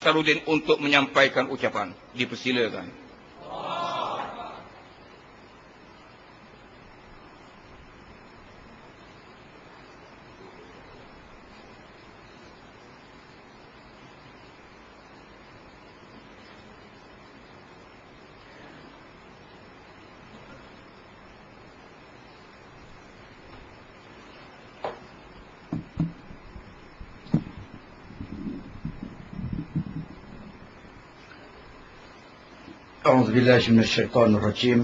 Sarudin untuk menyampaikan ucapan. Dipersilakan. أعوذ بالله من الشيطان الرجيم.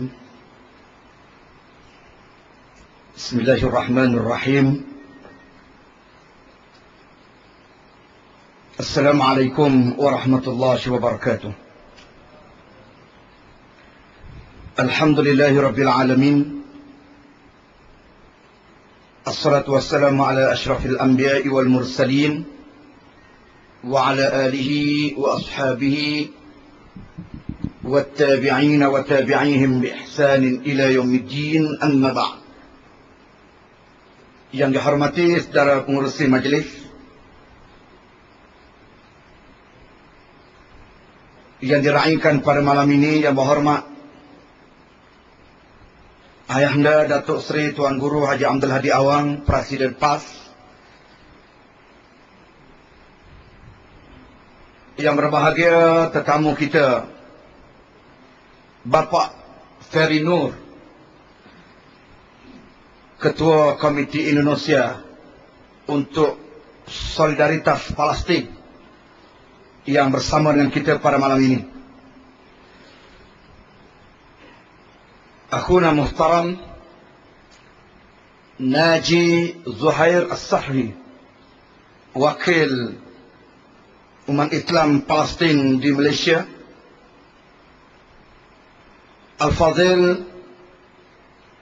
بسم الله الرحمن الرحيم. السلام عليكم ورحمة الله وبركاته. الحمد لله رب العالمين. الصلاة والسلام على أشرف الأنبياء والمرسلين وعلى آله وأصحابه والتابعين وتابعيهم بإحسان إلى يوم الدين. أما بعد. Yang dihormati saudara pengurusi majelis, yang diraihkan pada malam ini, yang berhormat Ayahanda Datuk Seri Tuan Guru Haji Abdul Hadi Awang, Presiden PAS, yang berbahagia tetamu kita Bapak Ferry Nur, Ketua Komiti Indonesia untuk Solidaritas Palestin, yang bersama dengan kita pada malam ini. Akhuna Muhtaram Naji Zuhair As-Sahri, Wakil Umat Islam Palestin di Malaysia. Al-Fadhil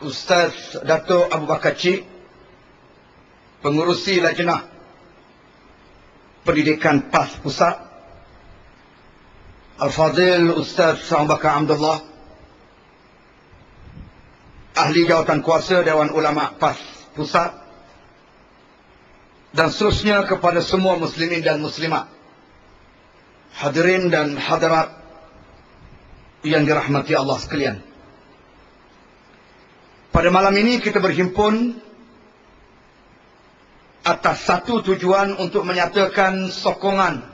Ustaz Dato' Abu Bakar Cik, Pengurusi Lajnah Pendidikan PAS Pusat. Al-Fadhil Ustaz Abu Bakar Abdullah, Ahli Jawatan Kuasa Dewan Ulama PAS Pusat. Dan seterusnya kepada semua muslimin dan muslimat, hadirin dan hadirat yang dirahmati Allah sekalian. Pada malam ini kita berhimpun atas satu tujuan untuk menyatakan sokongan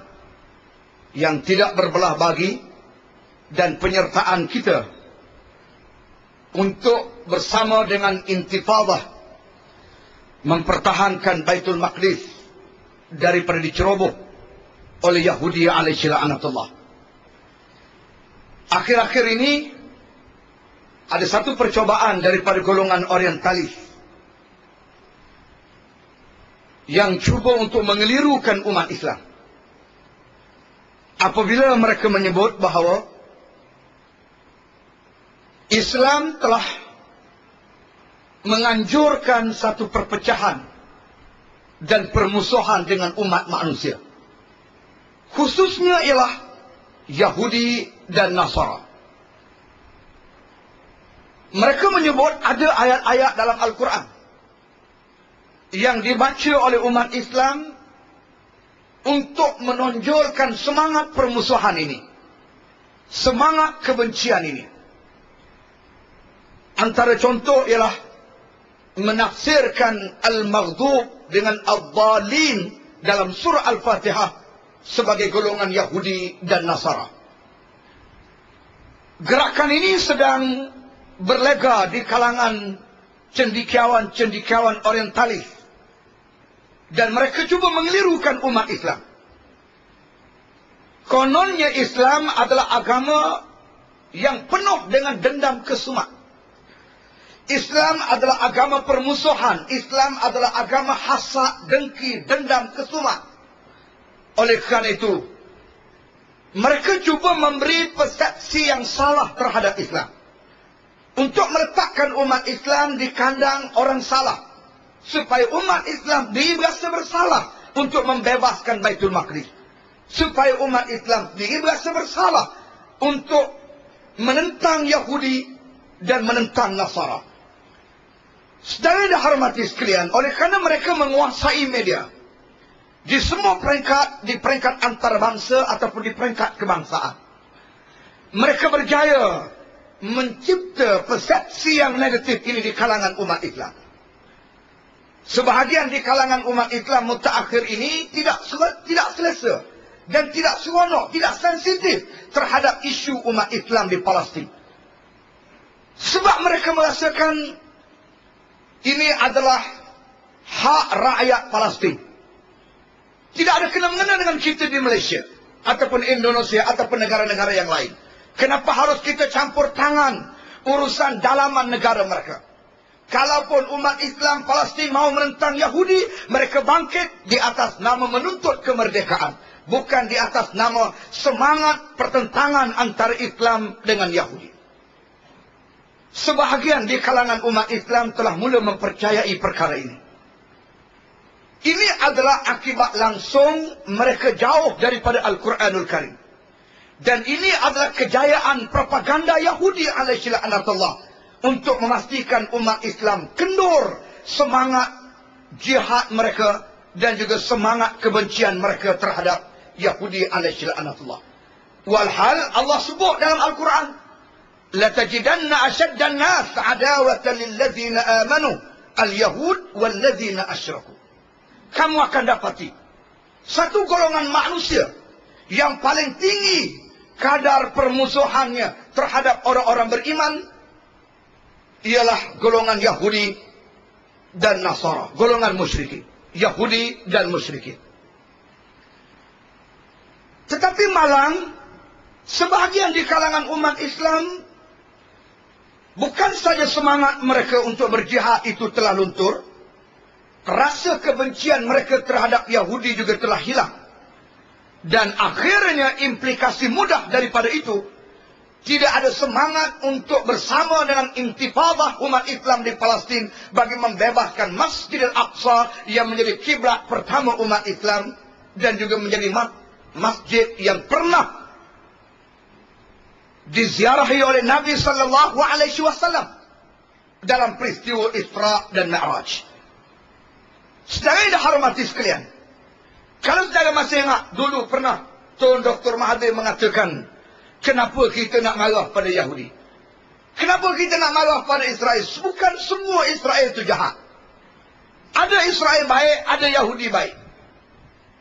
yang tidak berbelah bagi dan penyertaan kita untuk bersama dengan intifadah mempertahankan Baitul Maqdis daripada diceroboh oleh Yahudi alaihi la'natullah. Akhir-akhir ini ada satu percobaan daripada golongan orientalis yang cuba untuk mengelirukan umat Islam apabila mereka menyebut bahawa Islam telah menganjurkan satu perpecahan dan permusuhan dengan umat manusia, khususnya ialah Yahudi dan Nasara. Mereka menyebut ada ayat-ayat dalam Al-Quran yang dibaca oleh umat Islam untuk menonjolkan semangat permusuhan ini, semangat kebencian ini. Antara contoh ialah menafsirkan Al-Maghdub dengan Ad-Dhalin dalam surah Al-Fatihah sebagai golongan Yahudi dan Nasara. Gerakan ini sedang berlega di kalangan cendekiawan-cendekiawan orientalis, dan mereka cuba mengelirukan umat Islam. Kononnya Islam adalah agama yang penuh dengan dendam kesumat. Islam adalah agama permusuhan. Islam adalah agama hasad, dengki, dendam kesumat. Oleh kerana itu, mereka cuba memberi persepsi yang salah terhadap Islam untuk meletakkan umat Islam di kandang orang salah, supaya umat Islam dirasa bersalah untuk membebaskan Baitul Maqdis, supaya umat Islam dirasa bersalah untuk menentang Yahudi dan menentang Nasara. Saudara dan hormati sekalian, oleh kerana mereka menguasai media Di semua peringkat, di peringkat antarabangsa ataupun di peringkat kebangsaan. Mereka berjaya mencipta persepsi yang negatif ini di kalangan umat Islam. Sebahagian di kalangan umat Islam mutaakhir ini tidak selesa dan tidak seronok, tidak sensitif terhadap isu umat Islam di Palestin. Sebab mereka merasakan ini adalah hak rakyat Palestin. Tidak ada kena-mengena dengan kita di Malaysia ataupun Indonesia ataupun negara-negara yang lain. Kenapa harus kita campur tangan urusan dalaman negara mereka? Kalaupun umat Islam Palestin mau menentang Yahudi, mereka bangkit di atas nama menuntut kemerdekaan, bukan di atas nama semangat pertentangan antara Islam dengan Yahudi. Sebahagian di kalangan umat Islam telah mula mempercayai perkara ini. Ini adalah akibat langsung mereka jauh daripada Al-Quranul Karim. Dan ini adalah kejayaan propaganda Yahudi alaihi laknatullah untuk memastikan umat Islam kendur semangat jihad mereka dan juga semangat kebencian mereka terhadap Yahudi alaihi laknatullah. Walhal Allah sebut dalam Al-Quran, "Latajidanna ashaddan nas adawatan lilladzina amanu al-yahud walladzina asyraku." Kamu akan dapati satu golongan manusia yang paling tinggi kadar permusuhannya terhadap orang-orang beriman ialah golongan Yahudi dan Nasara, golongan musyrikin, Yahudi dan musyrikin. Tetapi malang sebahagian di kalangan umat Islam bukan saja semangat mereka untuk berjihad itu telah luntur, rasa kebencian mereka terhadap Yahudi juga telah hilang. Dan akhirnya implikasi mudah daripada itu, tidak ada semangat untuk bersama dengan intifadah umat Islam di Palestin bagi membebaskan Masjidil Aqsa yang menjadi kiblat pertama umat Islam dan juga menjadi masjid yang pernah diziarahi oleh Nabi sallallahu alaihi wasallam dalam peristiwa Isra dan Mi'raj. Saudara yang dihormati sekalian, kalau saudara masih ingat dulu pernah Tuan Dr. Mahathir mengatakan, kenapa kita nak marah pada Yahudi? Kenapa kita nak marah pada Israel? Bukan semua Israel itu jahat. Ada Israel baik, ada Yahudi baik.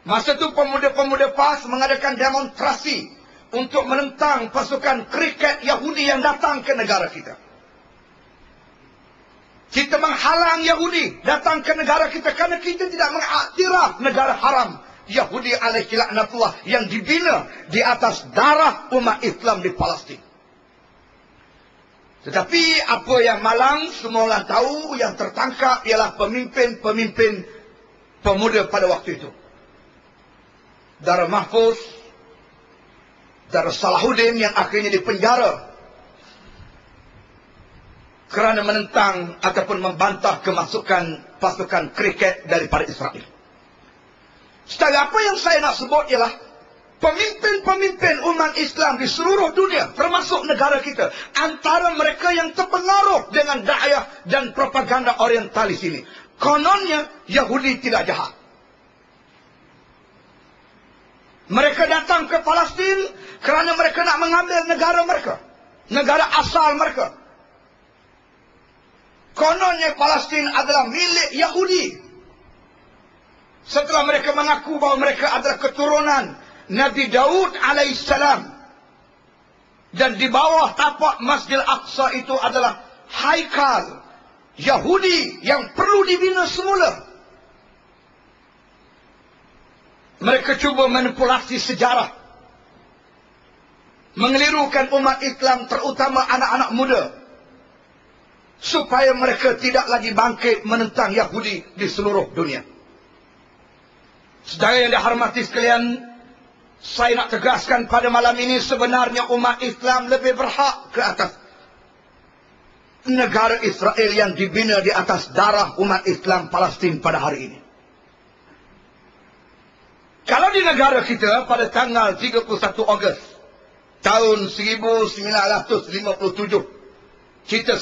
Masa itu pemuda-pemuda PAS mengadakan demonstrasi untuk menentang pasukan kriket Yahudi yang datang ke negara kita. Kita menghalang Yahudi datang ke negara kita kerana kita tidak mengiktiraf negara haram Yahudi alaihi laknatullah yang dibina di atas darah umat Islam di Palestin. Tetapi apa yang malang semua orang tahu, yang tertangkap ialah pemimpin-pemimpin pemuda pada waktu itu. Dara Mahfuz, Dara Salahuddin yang akhirnya dipenjara kerana menentang ataupun membantah kemasukan pasukan kriket daripada Israel. Saudara, apa yang saya nak sebut ialah pemimpin-pemimpin umat Islam di seluruh dunia, termasuk negara kita, antara mereka yang terpengaruh dengan dakwah dan propaganda orientalis ini. Kononnya Yahudi tidak jahat. Mereka datang ke Palestin kerana mereka nak mengambil negara mereka, negara asal mereka. Kononnya Palestin adalah milik Yahudi. Setelah mereka mengaku bahawa mereka adalah keturunan Nabi Daud alaihissalam. Dan di bawah tapak Masjidil Aqsa itu adalah haikal Yahudi yang perlu dibina semula. Mereka cuba manipulasi sejarah, mengelirukan umat Islam, terutama anak-anak muda, supaya mereka tidak lagi bangkit menentang Yahudi di seluruh dunia. Saudara yang dihormati sekalian, saya nak tegaskan pada malam ini, sebenarnya umat Islam lebih berhak ke atas negara Israel yang dibina di atas darah umat Islam Palestin pada hari ini. Kalau di negara kita pada tanggal 31 Ogos tahun 1957, kita